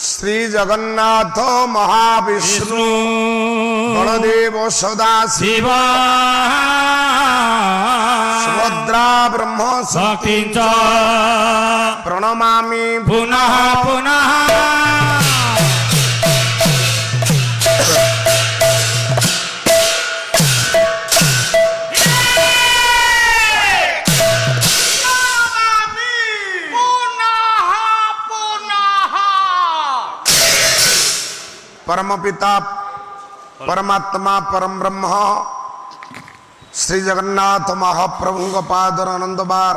श्री जगन्नाथ महाविष्णु बलदेव सदाशिव सुभद्रा ब्रह्म शक्ति प्रणमामि पुनः पुनः। परम पिता परमात्मा परम ब्रह्म श्री जगन्नाथ महाप्रभु पादर आनंद बार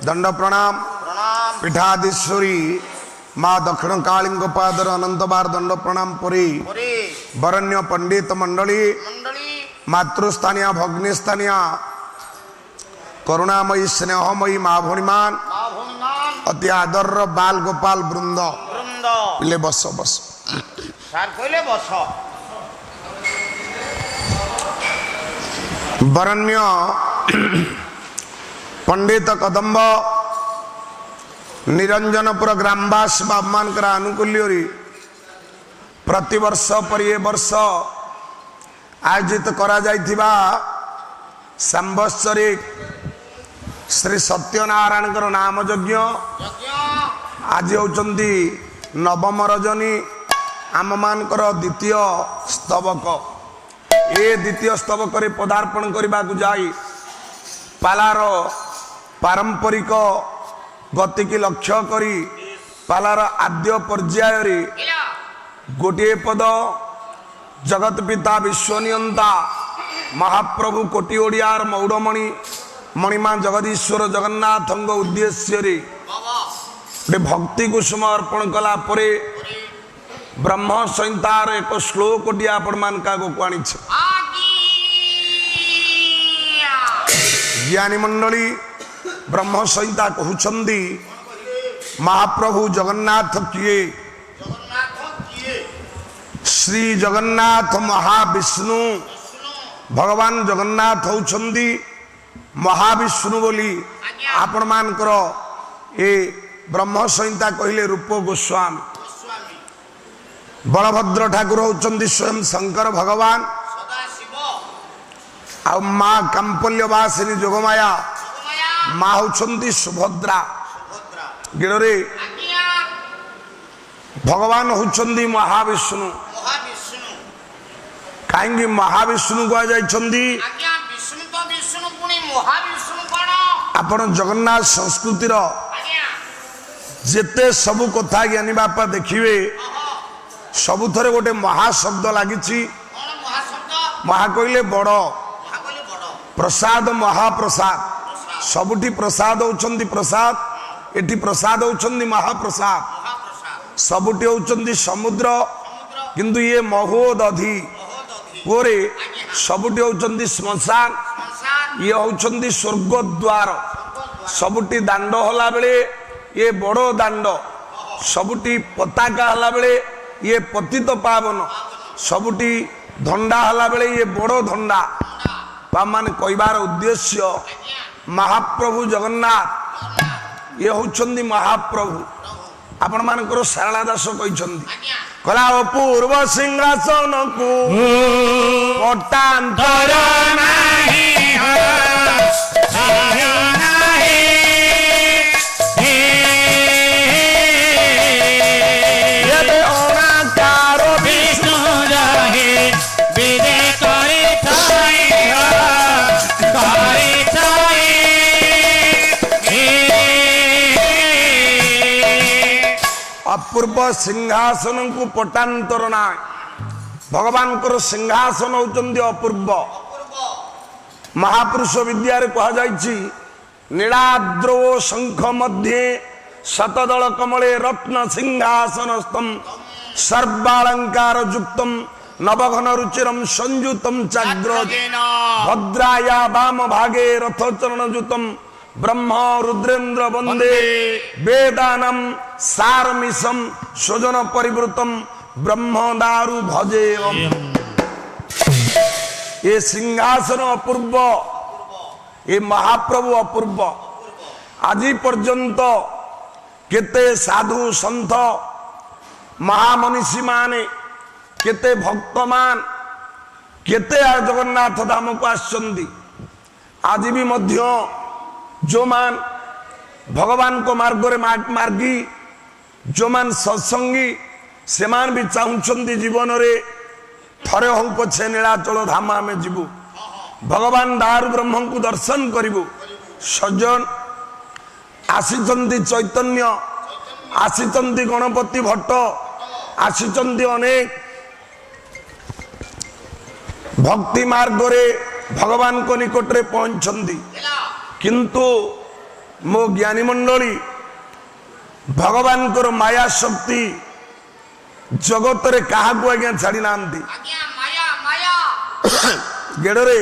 दंड प्रणाम। पीठाधीश्वरी माँ दक्षिण काली पादर अनंत बार दंड प्रणाम पुरी वरण्य पंडित मंडली मातृस्थानीय भग्निस्थानीय करुणामयी स्नेहमयी माँ भौणीमान अति आदर बाल गोपाल वृंद ले बस बस वरण्य पंडित कदम्ब निरंजनपुर ग्रामवासी बाबुमानकर आनुकूल्य प्रतिवर्ष पर ये वर्ष आयोजित करा जाइथिबा सांवत्सरिक श्री सत्यनारायण नाम यज्ञ आज होचंदी नवम रजनी आम मानकर द्वितीय स्तबक ए द्वितीय स्तबक पदार्पण करने को जाई पालार पारंपरिक गति की लक्ष्य करी पालार आद्य पर्याय गोटे पद जगत पिता विश्वनियंता महाप्रभु कोटि ओडियार मौड़मणि मणिमा जगदीश्वर जगन्नाथ उद्देश्य भक्ति कुसुम अर्पण कला परे ब्रह्म संहितार एक श्लोक आपण मान का आनी ज्ञानी मंडली ब्रह्म संहिता कहउछंदी महाप्रभु जगन्नाथ किए श्री जगन्नाथ महाविष्णु भगवान जगन्नाथ होउछंदी महाविष्णु बोली आपण मानकर ए ब्रह्म संहिता कहले रूप गोस्वामी बलभद्र ठाकुर होचंदी स्वयं शंकर भगवान आ माँ कांपल्यवासिनी जोगमाया माँ होचंदी सुभद्रा गिड़े भगवान होचंदी महाविष्णु कहीं महाविष्णु कह जाइछंदी आपण जगन्नाथ संस्कृतिर जेते सबु कथा ज्ञानी बापा देखिए सबु थरे गोटे महाशब्द लगी महा कहले बड़ प्रसाद महाप्रसाद सबुठी प्रसाद होचंदी प्रसाद एटी प्रसाद होचंदी महाप्रसाद सबुठी होचंदी समुद्र किंतु ये महोदधि पोरे सबुठी होचंदी श्मशान ये होचंदी स्वर्गद्वार सबुठी दांड होला बेले ये बड़ो दांड सबुठी पताका हला बेले ये पतित पावन सबुटी धंडा हला बेले ये बड़ो धंडा मान कहबार उद्देश्य महाप्रभु जगन्नाथ ये होचंदी महाप्रभु आपण मानकर सारला दास कहछंदी कला अपूर्व सिंहासन को पटांतर नाही अपूर्व सिंहासन को पटांतर ना भगवान को सिंहासन होचंदी अपूर्व महापुरुष विद्या कहा जाइछि नीलाद्रो शंख मध्य शतदल कमले रत्न सिंहासनस्थम सर्वालंकार युक्तम नवघन रुचिरम संयुतम चाग्र भद्राया वाम भागे रथचरण युतम ब्रह्म रुद्रेन्द्र वंदे वेदानम सारमिशम स्वजन परिवृतम ब्रह्म दारु भजे। ये सिंहासन अपूर्व ये महाप्रभु अपूर्व आज पर्यंत केते साधु संत महामनीषी माने केते भक्तमान केते जगन्नाथ धाम को आसछंदी आज भी मध्य जो मान भगवान को मार्ग रे मार्गी जो मान सत्संगी से मान भी चाहूंचंदी जीवन रे थरे हूँ पछे नीलाचल धाम आम जीवु भगवान दारु ब्रह्म को दर्शन करिबु सज्जन आसीचंदी चैतन्य आसीचंदी गणपति भट्ट आसीचंदी अनेक भक्ति मार्ग रे भगवान को निकट रे पहुंचंदी किंतु मो ज्ञानी मंडली भगवान को माया शक्ति जगत रे कहा को आज्ञा छाड़ी नांती गेड़े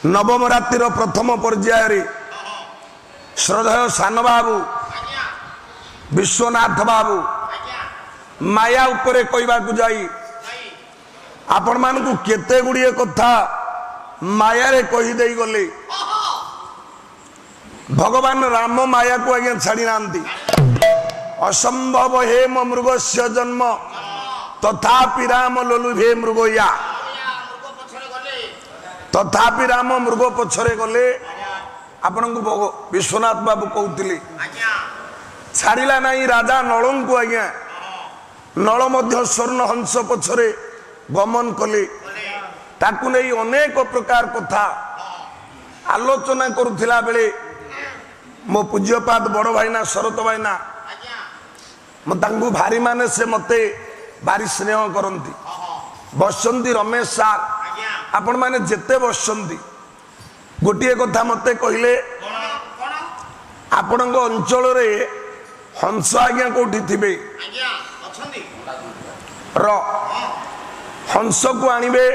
नवम रातिर प्रथम पर्याय रे श्रद्धेय सान बाबू विश्वनाथ बाबू माया उपरे कहवा जाई आपण मानकु केते गुड़िए कथा माया रे कही देई गले भगवान राम माया को आज्ञा छाड़ी नांती असंभव हे मृगस्य जन्म तथापि राम लोलुभे मृगया तथापि राम मृग पछरे गले आपण को विश्वनाथ बाबू कहते छाड़िला नहीं राजा नल को आज्ञा नल मध्य स्वर्ण हंस पछरे गमन कले ताकू नहीं अनेक प्रकार कथा आलोचना करुथिला बेले मो पूज्यपाद बड़ भाईना शरत भाईना भारी माने से मते भारी स्नेह करती बसंती रमेश सार आपण माने जेते बसंती गोटे कथा मते कहले आपण अंचल रे हंस आज्ञा कोठी थिबे हंस को आनिबे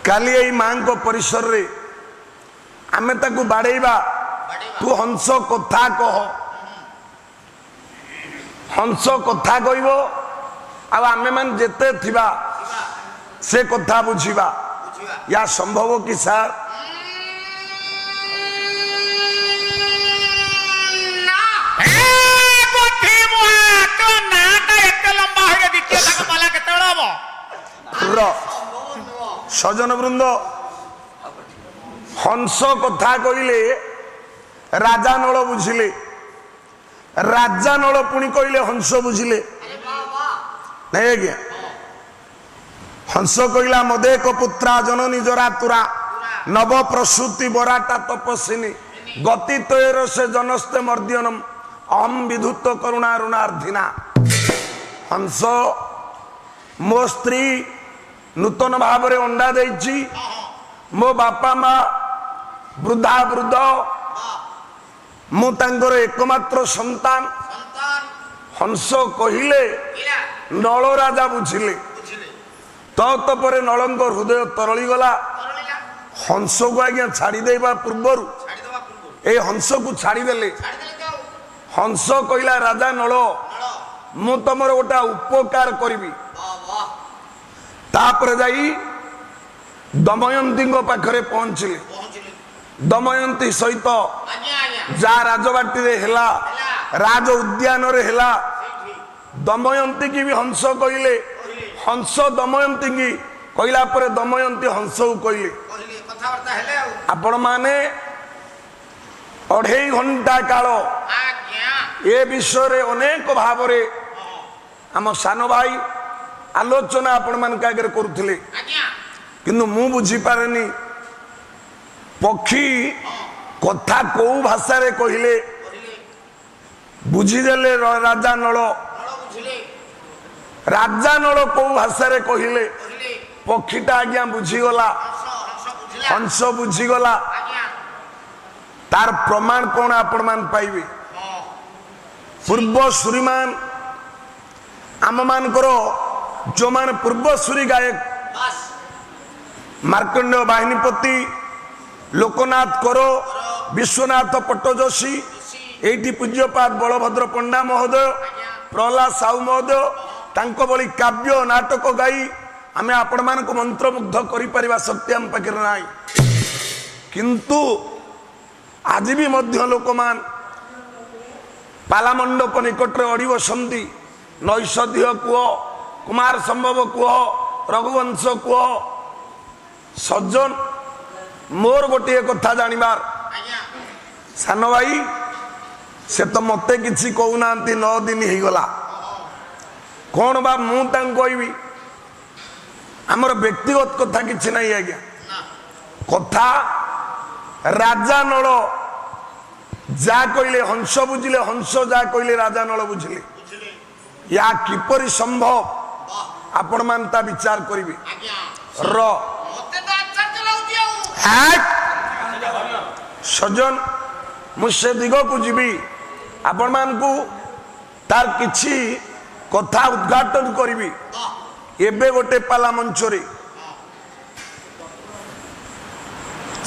काली एई मां को परिसर रे आमे ताकू बाड़ेबा तू हंस कथा कह हंस कथा कहबो आ आमे मान जेते थिबा से कथा बुझिबा या संभव कि सार सजन वृंद हंस कथा कहले राजा नल बुझिले राजा नल पुणी कहले हंस बुझिले नहीं आज्ञा हंस कहला मदेक पुत्रा जननी जरातुरा नव प्रसूति बराटा तपस्विनी गति तैर से जनस्ते मर्द्यनम अहम विधुत करुणा ऋणार्धिना हंस मो स्त्री नूतन भाव रे अंडा देछि मो बापा माँ वृद्धा वृद्ध मु तांकर एकमात्र संतान हंस कहिले नल राजा बुझिले तत्पर नलंक हृदय तरली गला हंस को आज्ञा छाड़ी देवा पूर्वर ए हंस को छाड़ी देले हंस कहला राजा नल मु तमर गोटा उपकार करिबी तापर जाई दमयंती पाखरे पहुंचले दमयंती सहित जा राजबाटी रे हेला राज उद्यान रे हेला दमयंती की भी हंस कहले हंस दमयंती की कहला पर दमयंती हंस को कहले आपण माने 2.5 घंटा काल ए विषय रे अनेक भाव रे आम सान भाई आलोचना आपण मान आगे करुले किंतु मु बुझी पारेनी पक्षी कथा को भाषा रे कहले बुझीदेले राजा नल को भाषा रे कहले पक्षीटा आज्ञा बुझीगला हंस बुझीगला तार प्रमाण कौन आपण मान पाइबे पूर्व सूरीमान आम मानकर जो मान पूर्वसूरी गायक मार्कंडेय बाहिनीपति लोकनाथ करो विश्वनाथ पट्टजोशी एटी पूज्यपाद बलभद्र पंडा महोदय प्रहलाद साहू महोदय तांको बली काव्य नाटक गाई आमे आपण मान को मंत्रमुग्ध करि परिबा शक्ति हम पाखे नाही किंतु आज भी मध्य लोक मान पाला मंडप निकट रे अड़ी बसंती नैषधीय कुह कुमार संभव कुह रघुवंश कुह सज्जन मोर गोटे कथा जानिबार सान भाई से तो मते किसी कहूना 9 दिन हो गला कौन बा मुझे कहबी आमर व्यक्तिगत कथा किसी ना आज्ञा कथा राजा नल जा कहले हंस बुझिले हंस जा कहले राजा नल बुझिले या किपरि संभव आपण मान ता विचार करिवे र सजन मुझे दिग को जीवी आपण मान को तार किछि कथा उद्घाटन करी एबे गोटे पाला मंचरे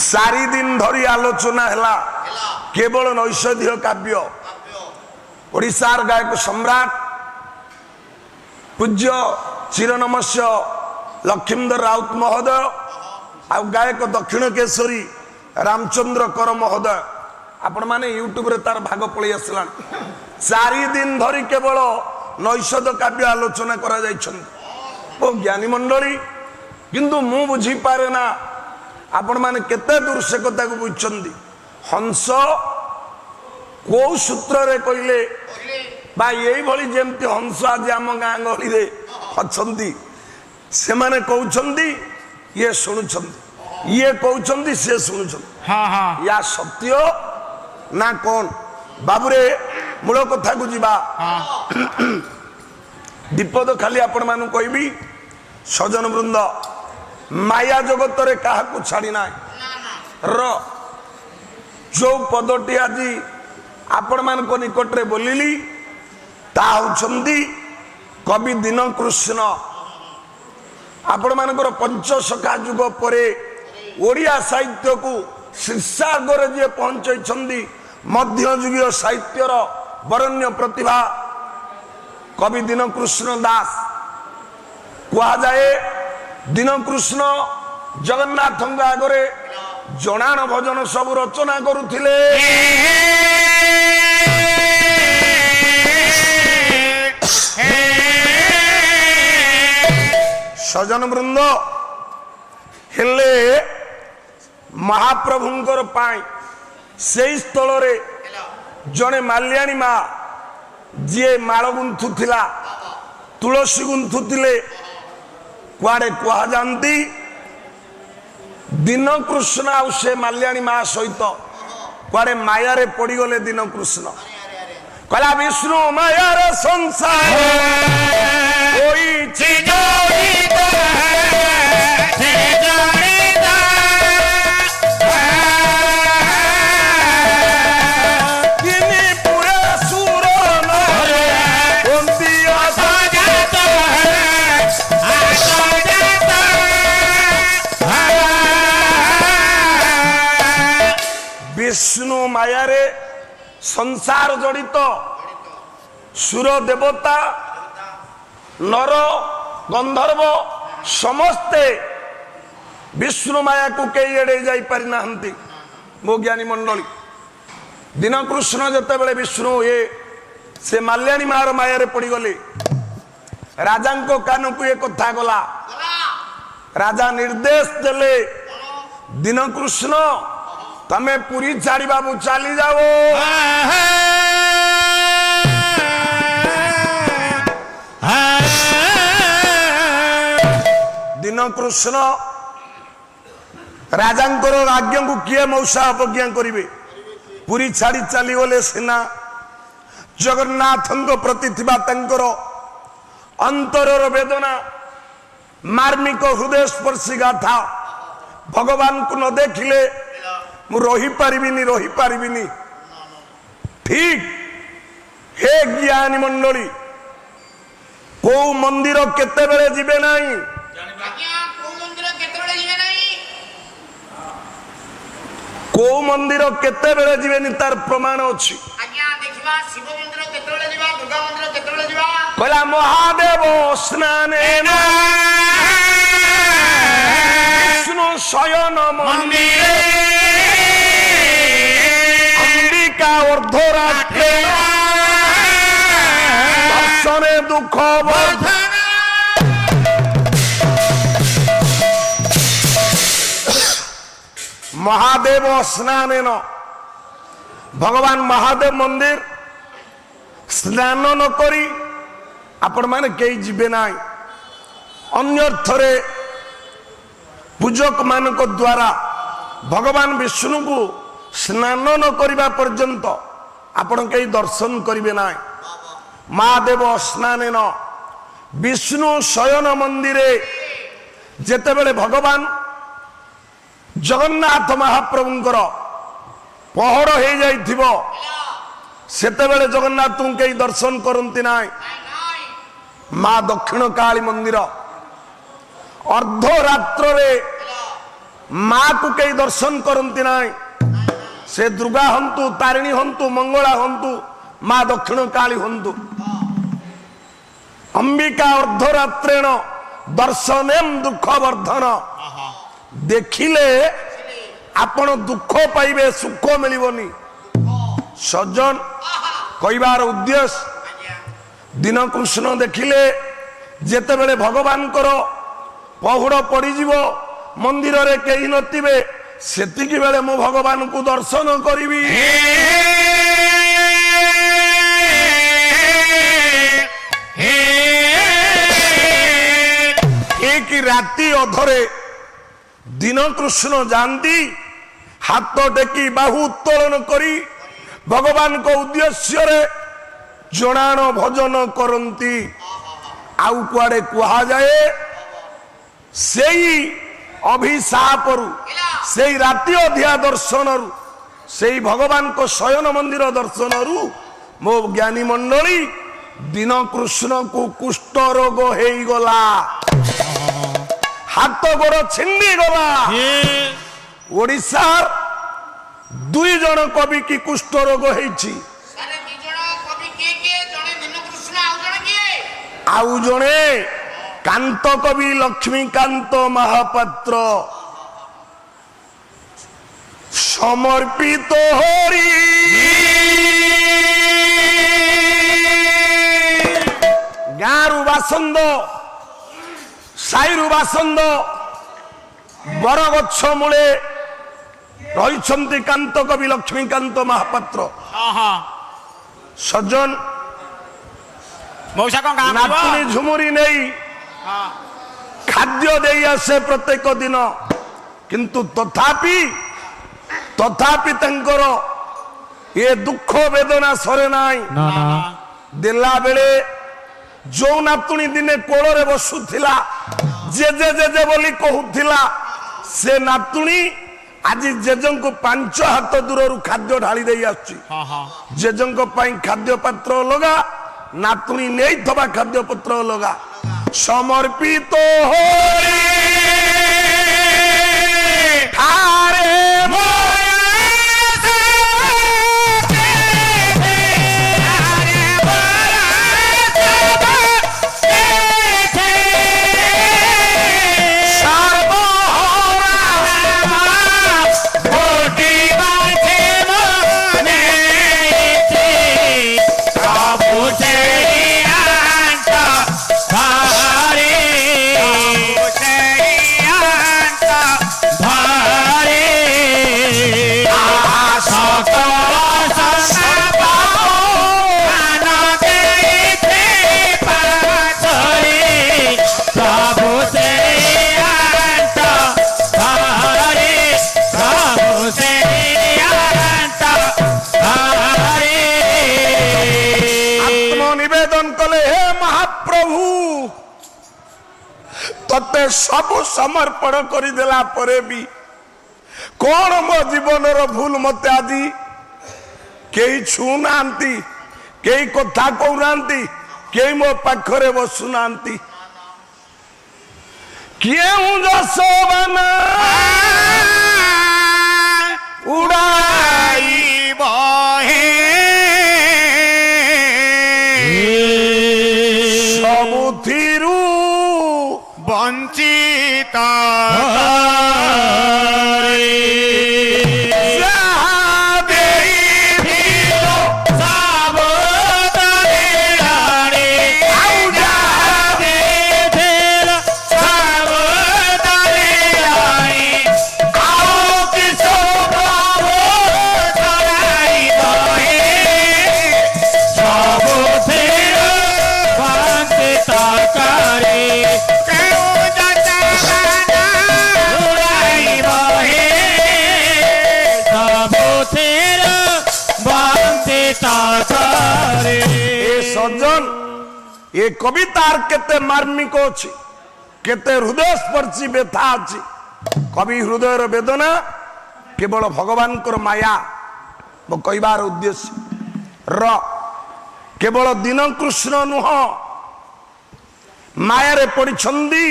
4 दिन धरी आलोचना हैला केवल नैषधीय काव्य ओडिशार गायक सम्राट पूज्य चिरनमस्य लक्ष्मीधर राउत महोदय आ गायक दक्षिण केशरी रामचंद्र कर महोदय आपण माने यूट्यूब रे तार भाग पळी आसला 4 दिन धरी केवल नैषध काव्य आलोचना करा जाइछन ओ ज्ञानी मंडली किंतु मु बुझी पारे ना आपण माने केते दूर से कथा को बुझछंदी हंस को सूत्र रे कहले बा यही भली जेमती हंस आज आम गाँ गहली रे अछंदी से माने कहउछंदी ये सुनुछंदी ये कहउछंदी से सुनुछंदी हाँ हाँ या सत्य ना कौन बाबूरे मूल कथा को जीवा विपद खाली आपण मानु कहबी सजन वृंद माया जगत रे काहा को छाड़ी ना र जो पदटी आज आपण मान को निकट रे बोलिली ता होछंदी कवि दीनकृष्ण आपण मानकर पंचसखा युग परे ओडिया साहित्य को शीर्षागर जे पहुंचई मध्ययुगीय साहित्यर बरण्य प्रतिभा कवि दीनकृष्ण दास कहा जाए दीनकृष्ण जगन्नाथ आगरे जनाण भजन सब रचना करुथिले सजन वृंद हेले महाप्रभुंकर पाई से स्थल रे जने माल्याणी माँ जी माल गुंथुला तुलसी गुंथुले कुआड़े कह जाती दीनकृष्ण आ से माल्याणी माँ सहित कुआड़े मायारे पड़गले दीनकृष्ण कहला विष्णु मायार संसार विष्णु मायारे संसार जड़ित सुर देवता नर गंधर्व समस्ते विष्णु माया को कई एड़े जाई पारि नाहंती मो ज्ञानी मंडली दीनकृष्ण जते बेले विष्णु ये से माल्याणी मार मायारे पड़ी गले राजा को कान को ये कथा गला राजा निर्देश देले दीनकृष्ण तमे पूरी छाड़ी बाबू चली जाओ दीनकृष्ण राजांकर आज्ञा को किए मौसा अपज्ञा करिवे पूरी छाड़ी चली गले सेना जगन्नाथ प्रति थिबा तंकर अंतरर वेदना मार्मिक हृदय स्पर्शी गाथा भगवान को न देखिले मु रही पारिबिनी ठीक हे ज्ञानी मंडली को मंदिर केते बेले जिबे नाही को मंदिर केते बेले जिबेनी तार प्रमाण अछि शिव मंदिर केतବେଳେ ଯିବା दुर्गा मंदिर केतବେଳେ ଯିବା कहला महादेव स्नाने विष्णु शयन मंदिर अंबिका अर्धरात्रे दर्शने দুঃখ বর্ধন। মহাদেব স্নানেন ভগবান মহাদেব মন্দির স্নান ন করি আপন মানে কেই ଯିବେ ନାହିଁ। ଅନ୍ୟର୍ଥରେ ପୂଜକ ମାନଙ୍କ ଦ୍ୱାରା ଭଗବାନ ବିଷ୍ଣୁଙ୍କୁ ସ୍ନାନ ନ କରିବା ପର୍ଯ୍ୟନ୍ତ ଆପଣ କେହି ଦର୍ଶନ କରିବେ ନାହିଁ। ମହାଦେବ ସ୍ନାନେନ ବିଷ୍ଣୁ ଶୟନ ମନ୍ଦିରେ ଯେତେବେଳେ ଭଗବାନ ଜଗନ୍ନାଥ ମହାପ୍ରଭୁଙ୍କର ପହଡ଼ ହେଇଯାଇଥିବ ସେତେବେଳେ ଜଗନ୍ନାଥଙ୍କୁ କେହି ଦର୍ଶନ କରନ୍ତି ନାହିଁ। ମା ଦକ୍ଷିଣ କାଳୀ ମନ୍ଦିର ଅର୍ଦ୍ଧରାତ୍ରରେ ମାକୁ କେହି ଦର୍ଶନ କରନ୍ତି ନାହିଁ। ସେ ଦୁର୍ଗା ହନ୍ତୁ, ତାରିଣୀ ହନ୍ତୁ, ମଙ୍ଗଳା ହନ୍ତୁ, ମା ଦକ୍ଷିଣ କାଳୀ ହନ୍ତୁ। ଅମ୍ବିକା ଅର୍ଦ୍ଧରାତ୍ରେଣ ଦର୍ଶନେମ୍ ଦୁଃଖ ବର୍ଦ୍ଧନ। ଦେଖିଲେ ଆପଣ ଦୁଃଖ ପାଇବେ, ସୁଖ ମିଳିବନି। ସଜ୍ଜନ କହିବାର ଉଦ୍ଦେଶ୍ୟ ଦିନ କୃଷ୍ଣ ଦେଖିଲେ ଯେତେବେଳେ ଭଗବାନଙ୍କର ପହୁଡ଼ ପଡ଼ିଯିବ ମନ୍ଦିରରେ କେହି ନଥିବେ ସେତିକି ବେଳେ ମୁଁ ଭଗବାନଙ୍କୁ ଦର୍ଶନ କରିବି। ଠିକ ରାତି ଅଧରେ ଦିନ କୃଷ୍ଣ ଯାଆନ୍ତି, ହାତ ଟେକି ବାହୁ ଉତ୍ତୋଳନ କରି ଭଗବାନଙ୍କ ଉଦ୍ଦେଶ୍ୟରେ ଜଣାଣ ଭଜନ କରନ୍ତି। ଆଉ କୁଆଡେ କୁହାଯାଏ ସେଇ ଅଭିଶାପରୁ, ସେଇ ରାତି ଅଧିଆ ଦର୍ଶନରୁ, ସେଇ ଭଗବାନଙ୍କ ଶୟନ ମନ୍ଦିର ଦର୍ଶନରୁ ମୋ ଜ୍ଞାନୀ ମଣ୍ଡଳୀ ଦିନ କୃଷ୍ଣଙ୍କୁ କୁଷ୍ଠ ରୋଗ ହେଇଗଲା, ହାତ ଗୋଡ ଛିଣ୍ଡି ଗଲା। ଓଡ଼ିଶାର 2 ଜଣ କବି କି କୁଷ୍ଠ ରୋଗ ହେଇଛି। ଆଉ ଜଣେ କାନ୍ତ କବି ଲକ୍ଷ୍ମୀକାନ୍ତ ମହାପାତ୍ର। ସମର୍ପିତ ହରି ଗାଁରୁ ବାସନ୍ଦ, ସାଇରୁ ବାସନ୍ଦ, ବରଗଛ ମୂଳେ ରହିଛନ୍ତି କାନ୍ତ କବି ଲକ୍ଷ୍ମୀକାନ୍ତ ମହାପାତ୍ର। ସଜ୍ଜନ ନାତୁଣୀ ଝୁମୁରି ନେଇ ଖାଦ୍ୟ ଦେଇ ଆସେ ପ୍ରତ୍ୟେକ ଦିନ, କିନ୍ତୁ ତଥାପି ତାଙ୍କର ଏ ଦୁଃଖ ବେଦନା ସରେ ନାହିଁ। ଦେଲା ବେଳେ ଯୋଉ ନାତୁଣୀ ଦିନେ କୋଳରେ ବସୁଥିଲା, ଜେଜେ ଜେଜେ ବୋଲି କହୁଥିଲା, ସେ ନାତୁଣୀ ଆଜି ଜେଜେଙ୍କୁ 5 ହାତ ଦୂରରୁ ଖାଦ୍ୟ ଢାଳି ଦେଇ ଆସୁଛି। ଜେଜେଙ୍କ ପାଇଁ ଖାଦ୍ୟ ପାତ୍ର ଅଲଗା, ନାତୁଣୀ ନେଇଥିବା ଖାଦ୍ୟ ପତ୍ର ଅଲଗା। ସମର୍ପିତ ହୋଇ तते सब समर्पण करदेला परे भी कौन मो जीवन भूल मत आज कई छूना कई कथा कहना कई मो पाखरे बसुना क्यों जसोबना उड़ाई बहे सबुथिरू वंचित ଏ କବିତାର କେତେ ମାର୍ମିକ ଅଛି, କେତେ ହୃଦୟସ୍ପର୍ଶୀ ବ୍ୟଥା ଅଛି। କବି ହୃଦୟର ବେଦନା କେବଳ ଭଗବାନଙ୍କର ମାୟା। ମୋ କହିବାର ଉଦ୍ଦେଶ୍ୟ କେବଳ ଦୀନ କୃଷ୍ଣ ନୁହଁ, ମାୟାରେ ପଡ଼ିଛନ୍ତି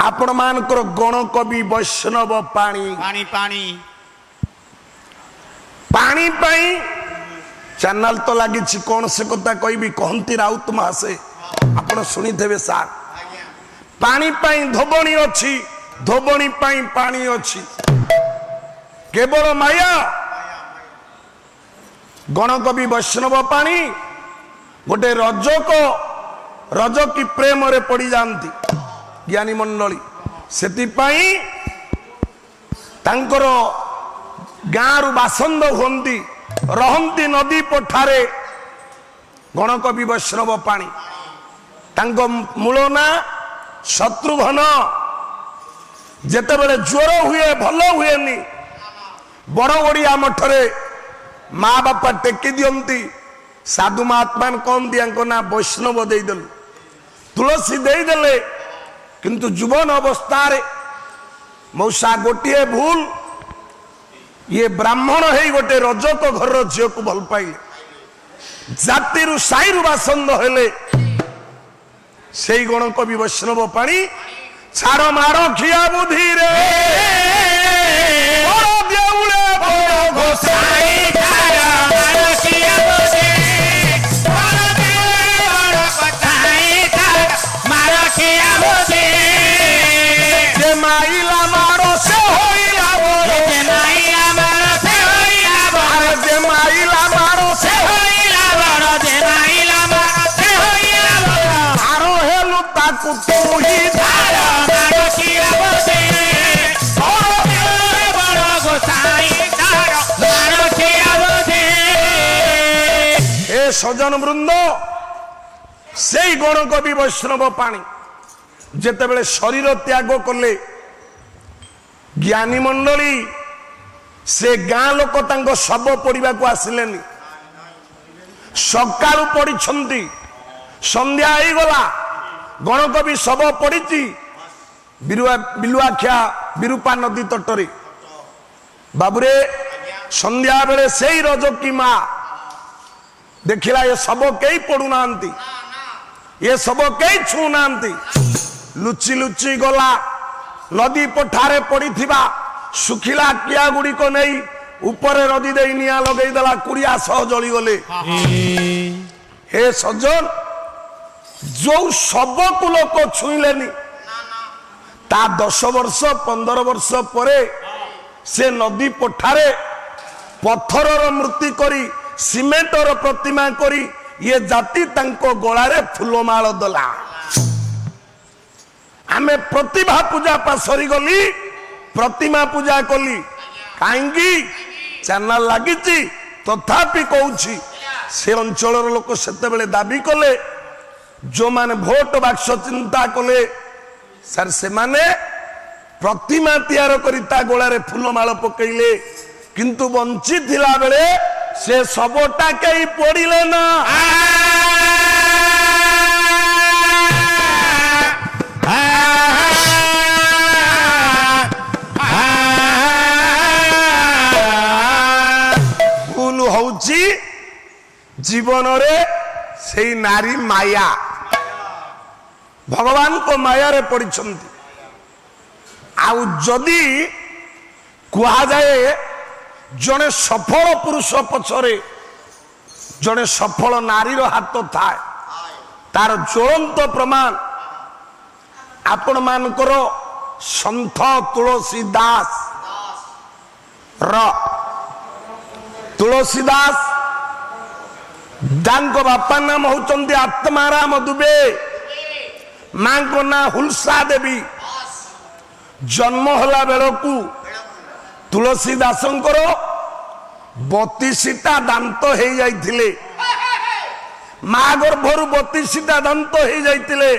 ଆପଣ ମାନଙ୍କର ଗଣକବି ବୈଷ୍ଣବ ପାଣି। ପାଣି ପାଣି ପାଣି ପାଇଁ ଚ୍ୟାନେଲ ତ ଲାଗିଛି, କଣ ସେ କଥା କହିବି, କହନ୍ତି ରାଉତ ମାସେ, ଆପଣ ଶୁଣିଥିବେ ସାର୍। ପାଣି ପାଇଁ ଧୋବଣୀ ଅଛି, ଧୋବଣୀ ପାଇଁ ପାଣି ଅଛି, କେବଳ ମାୟା। ଗଣକବି ବୈଷ୍ଣବ ପାଣି ଗୋଟେ ରଜକୀ ପ୍ରେମରେ ପଡ଼ିଯାଆନ୍ତି ଜ୍ଞାନୀ ମଣ୍ଡଳୀ। ସେଥିପାଇଁ ତାଙ୍କର ଗାଁରୁ ବାସନ୍ଦ ହୁଅନ୍ତି, ରହନ୍ତି ନଦୀ ପଠାରେ। ଗଣକବି ବୈଷ୍ଣବ ପାଣି, ତାଙ୍କ ମୂଳ ନାଁ ଶତ୍ରୁଘ୍ନ। ଯେତେବେଳେ ଜ୍ୱର ହୁଏ, ଭଲ ହୁଏନି, ବଡ଼ ଓଡ଼ିଆ ମଠରେ ମା ବାପା ଟେକି ଦିଅନ୍ତି। ସାଧୁ ମହାତ୍ମା କହନ୍ତି ୟାଙ୍କ ନାଁ ବୈଷ୍ଣବ ଦେଇଦେଲୁ, ତୁଳସୀ ଦେଇଦେଲେ। କିନ୍ତୁ ଯୁବନ ଅବସ୍ଥାରେ ମଉସା ଗୋଟିଏ ଭୁଲ, ଇଏ ବ୍ରାହ୍ମଣ ହେଇ ଗୋଟେ ରଜକ ଘରର ଝିଅକୁ ଭଲ ପାଇଲେ, ଜାତିରୁ ସାଇରୁ ବାସନ୍ଦ ହେଲେ। ସେଇ ଗଣକବି ବୈଷ୍ଣବ ପାଣି ଛାଡ଼ ମାଡ଼ ଖିଆ ବୁଦ୍ଧିରେ ମାଇଲା ମାଡ଼ ସେ ହୋଇଲା ବଡ଼, ମାଇଲା ମାଡ଼ ସେ ହୋଇଲା ବଡ଼, ମାଇଲା ମାଡ଼ ସେ ହୋଇଲା ବଡ଼, ମାଇଲା ମାଡ଼ ସେ ହୋଇଲା ବଡ଼। ଧାର ହେଲୁ ତାକୁ ତୁହି ଧାର ମାଡ଼ କିଆ ବସେ, ବଡ଼ ଗୋସାଇ ଧାର ମାଡ଼ କିଆ ବସେ। ଏ ସଜନ ବୃନ୍ଦ, ସେଇ ଗଣକବି ବୈଷ୍ଣବ ପାଣି ଯେତେବେଳେ ଶରୀର ତ୍ୟାଗ କଲେ, ଜ୍ଞାନୀ ମଣ୍ଡଳୀ ସେ ଗାଁ ଲୋକ ତାଙ୍କ ଶବ ପଡ଼ିବାକୁ ଆସିଲେନି। ସକାଳୁ ପଡ଼ିଛନ୍ତି, ସନ୍ଧ୍ୟା ହେଇଗଲା, ଗଣକବି ଶବ ପଡ଼ିଛି ବିଲୁଆଖିଆ ବିରୂପା ନଦୀ ତଟରେ। ବାବୁରେ, ସନ୍ଧ୍ୟା ବେଳେ ସେଇ ରଜକୀ ମା ଦେଖିଲା ଏ ଶବ କେହି ପଡୁନାହାନ୍ତି, ଏ ଶବ କେହି ଛୁଉଁନାହାନ୍ତି। ଲୁଚି ଲୁଚି ଗଲା, ନଦୀ ପଠାରେ ପଡ଼ିଥିବା ଶୁଖିଲା କିଆ ଗୁଡ଼ିକ ନେଇ ଉପରେ ନଦୀ ଦେଇ ନିଆଁ ଲଗେଇଦେଲା, କୁଡ଼ିଆ ସହ ଜଳିଗଲେ। ହେ ସଜ୍ଜନ, ଯୋଉ ଶବକୁ ଲୋକ ଛୁଇଁଲେନି, ତା 10 ବର୍ଷ 15 ବର୍ଷ ପରେ ସେ ନଦୀ ପଠାରେ ପଥରର ମୂର୍ତ୍ତି କରି, ସିମେଣ୍ଟର ପ୍ରତିମା କରି, ଇଏ ଜାତି ତାଙ୍କ ଗଳାରେ ଫୁଲମାଳ ଦେଲା। ଆମେ ପ୍ରତିଭା ପୂଜା ପା ସରିଗଲି, ପ୍ରତିମା ପୂଜା କଲି। କାହିଁକି? ଚ୍ୟାନେଲ ଲାଗିଛି, ତଥାପି କହୁଛି, ସେ ଅଞ୍ଚଳର ଲୋକ ସେତେବେଳେ ଦାବି କଲେ, ଯୋଉମାନେ ଭୋଟ ବାକ୍ସ ଚିନ୍ତା କଲେ, ସାର୍ ସେମାନେ ପ୍ରତିମା ତିଆର କରି ତା ଗୋଳାରେ ଫୁଲମାଳ ପକେଇଲେ, କିନ୍ତୁ ବଞ୍ଚିଥିଲା ବେଳେ ସେ ଶବଟା କେହି ପଡ଼ିଲେ ନା। ଭୁଲ ହଉଛି ଜୀବନରେ ସେଇ ନାରୀ ମାୟା, ଭଗବାନଙ୍କ ମାୟାରେ ପଡ଼ିଛନ୍ତି। ଆଉ ଯଦି କୁହାଯାଏ ଜଣେ ସଫଳ ପୁରୁଷ ପଛରେ ଜଣେ ସଫଳ ନାରୀର ହାତ ଥାଏ, ତାର ଜ୍ୱଳନ୍ତ ପ୍ରମାଣ ଆପଣ ମାନଙ୍କର ସନ୍ଥ ତୁଳସୀ ଦାସ ତୁଳସୀ ଦାସ, ତାଙ୍କ ବାପା ନାମ ହଉଛନ୍ତି ଆତ୍ମାରାମ ଦୁବେ, ମାଙ୍କ ନାଁ ହୁଲସା ଦେବୀ। ଜନ୍ମ ହେଲା ବେଳକୁ ତୁଳସୀ ଦାସଙ୍କର 32ଟା ଦାନ୍ତ ହେଇଯାଇଥିଲେ, ମା ଗର୍ଭରୁ 32ଟା ଦାନ୍ତ ହେଇଯାଇଥିଲେ।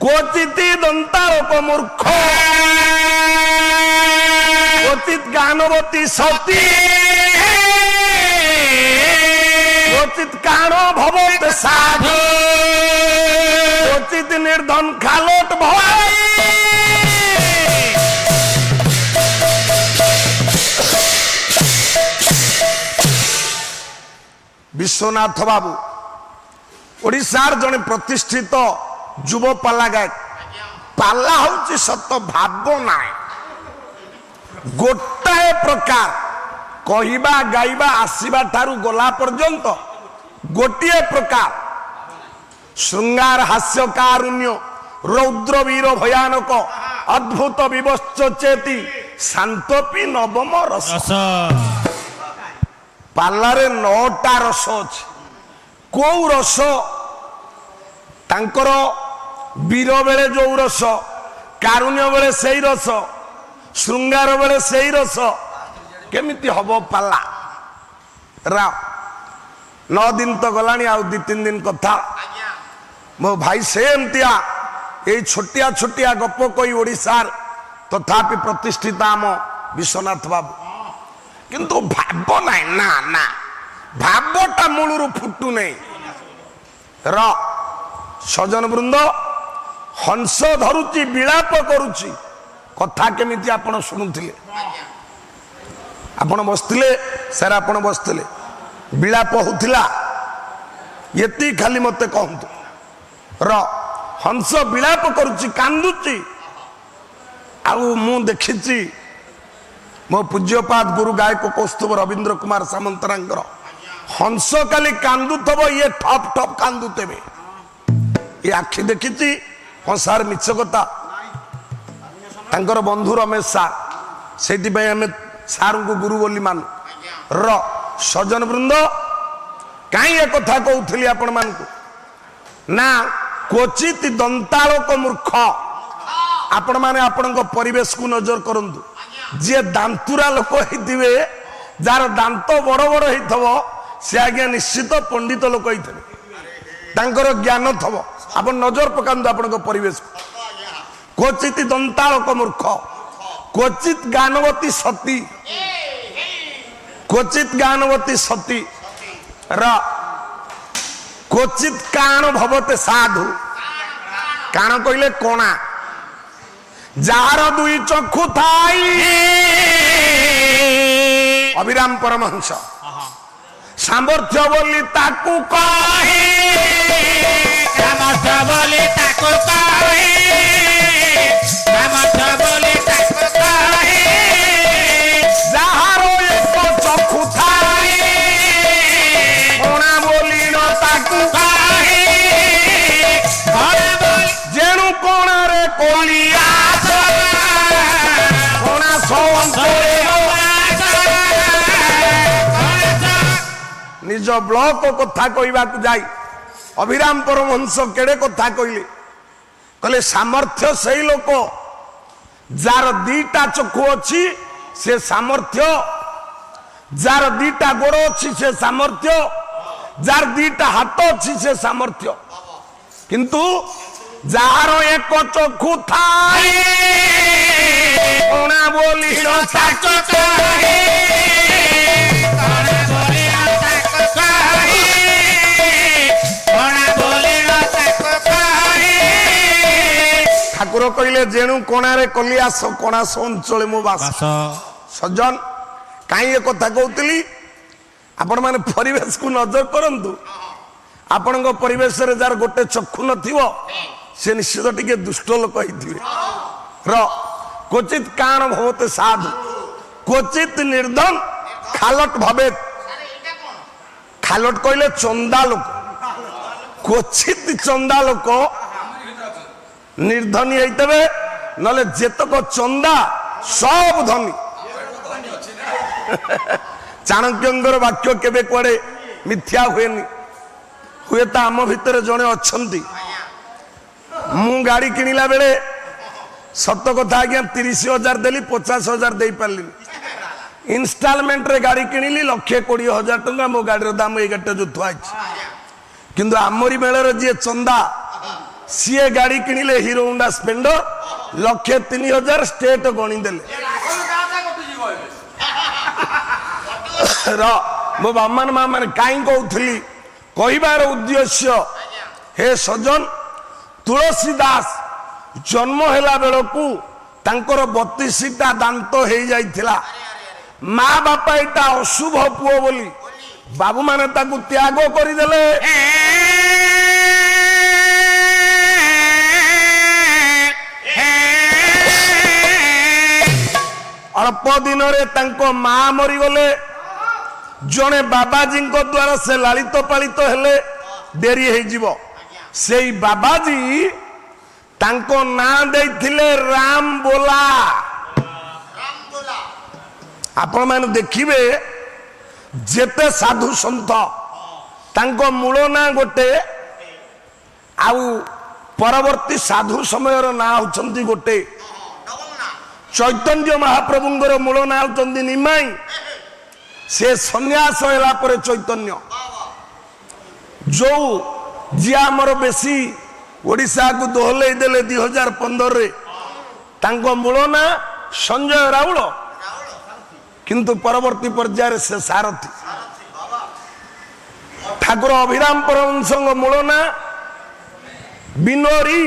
କୋଚିତ ଦନ୍ତାରକ ମୂର୍ଖ, କୋଚିତ ଜ୍ଞାନବତୀ ସତୀ, କୋଚିତ କାଣ ଭବ ବିଶ୍ୱନାଥ ବାବୁ ଓଡ଼ିଶାର ଜଣେ ପ୍ରତିଷ୍ଠିତ ଯୁବ ପାଲା ଗାୟକ। ପାଲା ହଉଛି ସତ, ଭାବ ନାହିଁ। ଗୋଟାଏ ପ୍ରକାର କହିବା ଗାଇବା ଆସିବା ଠାରୁ ଗଲା ପର୍ଯ୍ୟନ୍ତ ଗୋଟିଏ ପ୍ରକାର ଶୃଙ୍ଗାର ହାସ୍ୟ କାରୁଣ୍ୟ ରୌଦ୍ର ବୀର ଭୟାନକ ଅଦ୍ଭୁତ ବିବଶ୍ଚ ଚେତି ଶାନ୍ତପି ନବମ ରସ। ପାଲାରେ 9ଟା ରସ ଅଛି। କୋଉ ରସ? ତାଙ୍କର ବୀର ବେଳେ ଯୋଉ ରସ, କାରୁଣ୍ୟ ବେଳେ ସେଇ ରସ, ଶୃଙ୍ଗାର ବେଳେ ସେଇ ରସ। କେମିତି ହବ ପାଲା? 9 ଦିନ ତ ଗଲାଣି, ଆଉ 2-3 ଦିନ କଥା। ମୋ ଭାଇ ସେମିତିଆ ଏଇ ଛୋଟିଆ ଛୋଟିଆ ଗପ କହି ଓଡ଼ିଶାର ତଥାପି ପ୍ରତିଷ୍ଠିତ ଆମ ବିଶ୍ୱନାଥ ବାବୁ, କିନ୍ତୁ ଭାବ ନାହିଁ। ନା ନା, ଭାବଟା ମୂଳରୁ ଫୁଟୁ ନାହିଁ। ସଜନ ବୃନ୍ଦ ହଂସ ଧରୁଛି, ବିଳାପ କରୁଛି। କଥା କେମିତି ଆପଣ ଶୁଣୁଥିଲେ? ଆପଣ ବସିଥିଲେ ସାର୍, ଆପଣ ବସିଥିଲେ, ବିଳାପ ହଉଥିଲା। ଏତିକି ଖାଲି ମତେ କହନ୍ତୁ। ହଂସ ବିଳାପ କରୁଛି, କାନ୍ଦୁଛି। ଆଉ ମୁଁ ଦେଖିଛି ମୋ ପୂଜ୍ୟପାଦ ଗୁରୁ ଗାୟକ କୌସ୍ତୁଭ ରବୀନ୍ଦ୍ର କୁମାର ସାମନ୍ତରାୟଙ୍କର ହଂସ କାଲି କାନ୍ଦୁଥିବ, ଇଏ ଠପ୍ ଠପ୍ କାନ୍ଦୁଥିବେ। ଏ ଆଖି ଦେଖିଛି। କଣ ସାର୍ ମିଛ କଥା? ତାଙ୍କର ବନ୍ଧୁ ରମେଶ ସାର୍, ସେଇଥିପାଇଁ ଆମେ ସାର୍ଙ୍କୁ ଗୁରୁ ବୋଲି ମାନୁ। ସଜନ ବୃନ୍ଦ, କାହିଁ ଏ କଥା କହୁଥିଲି ଆପଣ ମାନଙ୍କୁ? ନା, କ୍ୱଚିତ ଦନ୍ତାଳକ ମୂର୍ଖ। ଆପଣ ମାନେ ଆପଣଙ୍କ ପରିବେଶକୁ ନଜର କରନ୍ତୁ। ଯିଏ ଦାନ୍ତୁରା ଲୋକ ହେଇଥିବେ, ଯାହାର ଦାନ୍ତ ବଡ ବଡ ହେଇଥିବ, ସେ ଆଜ୍ଞା ନିଶ୍ଚିତ ପଣ୍ଡିତ ଲୋକ ହେଇଥିବେ, ତାଙ୍କର ଜ୍ଞାନ ଥବ। ଆପଣ ନଜର ପକାନ୍ତୁ ଆପଣଙ୍କ ପରିବେଶକୁ। କ୍ୱଚିତ ଦନ୍ତାଳକ ମୂର୍ଖ, କ୍ୱଚିତ ଜ୍ଞାନବତୀ ସତୀ, କ୍ୱଚିତ ଜ୍ଞାନବତୀ ସତୀ କ୍ୱଚିତ କାଣ ଭବତେ ସାଧୁ। କାଣ କହିଲେ କଣା। ଯାହାର 2 ଚକ୍ଷୁ ଥାଇ, ଅଭିରାମ ପରମହଂସ ସାମର୍ଥ୍ୟ ବୋଲି ତାକୁ କହି, ସାମର୍ଥ୍ୟ ବୋଲି ତାକୁ କହି, ସାମର୍ଥ୍ୟ ବୋଲି ତାକୁ କହି, ଯାହାର 1 ଚକ୍ଷୁ ଥାଇ, କଣା ବୋଲି ନ ତାକୁ କହି, କଣା ବୋଲି ଯେଣୁ କୋଣରେ କୋଳିଆ କଣା ସଅନ୍ତରେ ନିଜ ବ୍ଲକ କଥା କହିବାକୁ ଯାଇ ଅଭିରାମ ପରମହଂସ କେଡେ କଥା କହିଲେ। କହିଲେ ସାମର୍ଥ୍ୟ ସେଇ ଲୋକ ଯାର 2ଟା ଚକ୍ଷୁ ଅଛି, ସେ ସାମର୍ଥ୍ୟ। ଯାର 2ଟା ଗୋଡ ଅଛି, ସେ ସାମର୍ଥ୍ୟ। ଯାର 2ଟା ହାତ ଅଛି, ସେ ସାମର୍ଥ୍ୟ। କିନ୍ତୁ ଯାହାର 1 ଚକ୍ଷୁ ଥାଏ, କଣା ବୋଲି ନ ତାକୁ କହି, କଣା ବୋଲି ତାକୁ କହି, କଣା ବୋଲି ତାକୁ କହି। ଠାକୁର କହିଲେ ଯେଣୁ କୋଣାରେ କଲିଆ କଣା ଅଞ୍ଚଳେ ମୋ ବାସ। ସଜ୍ଜନ, କାହିଁ ଏ କଥା କହୁଥିଲି? ଆପଣ ମାନେ ପରିବେଶକୁ ନଜର କରନ୍ତୁ। ଆପଣଙ୍କ ପରିବେଶରେ ଯାହାର 1 ଚକ୍ଷୁ ନଥିବ, ସେ ନିଶ୍ଚିତ ଟିକେ ଦୁଷ୍ଟ ଲୋକ ହେଇଥିବେ। କ୍ୱଚିତ କାଣ ଭବତେ ସାଧୁ, କ୍ୱଚିତ ନିର୍ଧନ ଖାଲଟ ଭବେ। ଖାଲଟ କହିଲେ ଚନ୍ଦା ଲୋକ। କ୍ୱଚିତ ଚନ୍ଦା ଲୋକ ନିର୍ଧନୀ ହେଇଥିବେ, ନହେଲେ ଯେତକ ଚନ୍ଦା ସବୁ ଧନୀ। ଚାଣକ୍ୟଙ୍କର ବାକ୍ୟ କେବେ କୁଆଡେ ମିଥ୍ୟା ହୁଏନି। ହୁଏତ ଆମ ଭିତରେ ଜଣେ ଅଛନ୍ତି। ମୁଁ ଗାଡି କିଣିଲା ବେଳେ ସତ କଥା ଆଜ୍ଞା 30,000 ଦେଲି, 50,000 ଦେଇପାରିଲିନି। ଇନଷ୍ଟଲମେଣ୍ଟରେ ଗାଡି କିଣିଲି, 1,20,000 ଟଙ୍କା ମୋ ଗାଡିର ଦାମ ଏଇ ଗାଡିଟା ଯୋଉ ଥୁଆ ହେଇଛି। କିନ୍ତୁ ଆମରି ମେଳରେ ଯିଏ ଚନ୍ଦା, ସିଏ ଗାଡି କିଣିଲେ ହିରୋ ହୋଣ୍ଡା ସ୍ପ୍ଲେଣ୍ଡର, 1,03,000 ଷ୍ଟେଟ ଗଣିଦେଲେ। ମୋ ବାମା ମା ମାନେ କାହିଁ କହୁଥିଲି? କହିବାର ଉଦ୍ଦେଶ୍ୟ, ହେ ସଜନ, ତୁଳସୀ ଦାସ ଜନ୍ମ ହେଲା ବେଳକୁ ତାଙ୍କର 32ଟା ଦାନ୍ତ ହେଇଯାଇଥିଲା। ମା ବାପା ଏଇଟା ଅଶୁଭ ପୁଅ ବୋଲି ବାବୁ ମାନେ ତାକୁ ତ୍ୟାଗ କରିଦେଲେ। ଅଳ୍ପ ଦିନରେ ତାଙ୍କ ମା ମରିଗଲେ। ଜଣେ ବାବାଜୀଙ୍କ ଦ୍ୱାରା ସେ ଲାଳିତ ପାଳିତ ହେଲେ। ଡେରି ହେଇଯିବ। ସେଇ ବାବାଜୀ ତାଙ୍କ ନାଁ ଦେଇଥିଲେ ରାମ ବୋଲା। ଆପଣ ମାନେ ଦେଖିବେ ଯେତେ ସାଧୁ ସନ୍ଥ ତାଙ୍କ ମୂଳ ନାଁ ଗୋଟେ, ଆଉ ପରବର୍ତ୍ତୀ ସାଧୁ ସମୟର ନାଁ ହଉଛନ୍ତି ଗୋଟେ। ଚୈତନ୍ୟ ମହାପ୍ରଭୁଙ୍କର ମୂଳ ନାଁ ହଉଛନ୍ତି ନିମାଇଁ। ସେ ସନ୍ନ୍ୟାସ ହେଲା ପରେ ଚୈତନ୍ୟ। ଯୋଉ ଯିଏ ଆମର ବେଶୀ ଓଡ଼ିଶାକୁ ଦୋହଲେଇ ଦେଲେ 2015ରେ, ତାଙ୍କ ମୂଳ ନାଁ ସଞ୍ଜୟ ରାଉଳ, କିନ୍ତୁ ପରବର୍ତ୍ତୀ ପର୍ଯ୍ୟାୟରେ ସେ ସାରଥୀ। ଠାକୁର ଅଭିରାମ ପରମହଂସଙ୍କ ମୂଳ ନାଁ ବିନୋରୀ,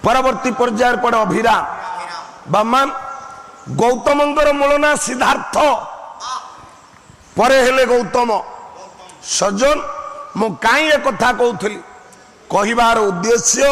ପରବର୍ତ୍ତୀ ପର୍ଯ୍ୟାୟରେ ପଡେ ଅଭିରାମ ବାମାନ। ଗୌତମଙ୍କର ମୂଳ ନାଁ ସିଦ୍ଧାର୍ଥ, ପରେ ହେଲେ ଗୌତମ। ସଜ୍ଜନ, ମୁଁ କାହିଁ ଏ କଥା କହୁଥିଲି, କହିବାର ଉଦ୍ଦେଶ୍ୟ